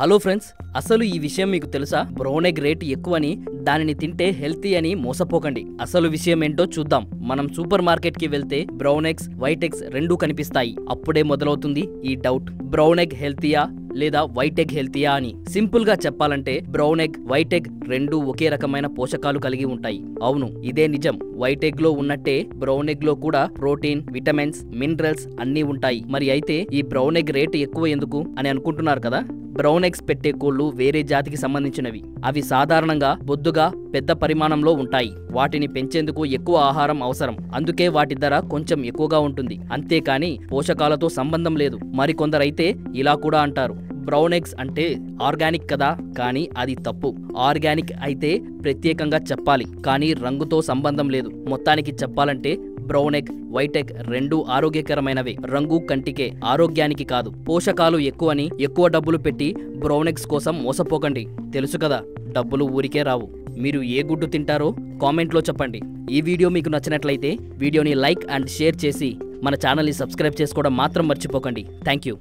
Hello friends, అసలు ఈ విషయం మీకు తెలుసా? బ్రౌన్ ఎగ్ రేట్ ఎక్కువని దానిని తింటే హెల్తీ అని మోసపోకండి. అసలు విషయం ఏంటో చూద్దాం. మనం సూపర్ మార్కెట్ కి వెళ్తే బ్రౌన్ ఎగ్స్, వైట్ ఎగ్స్ రెండూ కనిపిస్తాయి. అప్పుడే మొదలవుతుంది ఈ డౌట్. బ్రౌన్ ఎగ్ హెల్తీయా లేదా వైట్ ఎగ్ హెల్తీయా అని. సింపుల్ గా చెప్పాలంటే బ్రౌన్ ఎగ్, వైట్ ఎగ్ రెండూ ఒకే రకమైన పోషకాలు కలిగి ఉంటాయి. అవును, ఇదే నిజం. వైట్ ఎగ్ లో ఉన్నట్టే బ్రౌన్ ఎగ్ లో కూడా ప్రోటీన్, విటమిన్స్, మినరల్స్ అన్నీ ఉంటాయి. మరి అయితే ఈ బ్రౌన్ ఎగ్ రేటు ఎక్కువ ఎందుకు అని అనుకుంటున్నారు కదా? బ్రౌన్ ఎగ్స్ పెట్టే కోళ్లు వేరే జాతికి సంబంధించినవి. అవి సాధారణంగా బొద్దుగా పెద్ద పరిమాణంలో ఉంటాయి. వాటిని పెంచేందుకు ఎక్కువ ఆహారం అవసరం. అందుకే వాటి ధర కొంచెం ఎక్కువగా ఉంటుంది. అంతేకాని పోషకాలతో సంబంధం లేదు. మరికొందరైతే ఇలా కూడా అంటారు, బ్రౌన్ ఎగ్స్ అంటే ఆర్గానిక్ కదా. కానీ అది తప్పు. ఆర్గానిక్ అయితే ప్రత్యేకంగా చెప్పాలి, కానీ రంగుతో సంబంధం లేదు. మొత్తానికి చెప్పాలంటే బ్రౌన్ ఎగ్, వైట్ ఎగ్ రెండూ ఆరోగ్యకరమైనవే. రంగు కంటికే, ఆరోగ్యానికి కాదు. పోషకాలు ఎక్కువని ఎక్కువ డబ్బులు పెట్టి బ్రౌన్ ఎగ్స్ కోసం మోసపోకండి. తెలుసు కదా, డబ్బులు ఊరికే రావు. మీరు ఏ గుడ్డు తింటారో కామెంట్లో చెప్పండి. ఈ వీడియో మీకు నచ్చినట్లయితే వీడియోని లైక్ అండ్ షేర్ చేసి మన ఛానల్ని సబ్స్క్రైబ్ చేసుకోవడం మాత్రం మర్చిపోకండి. Thank you.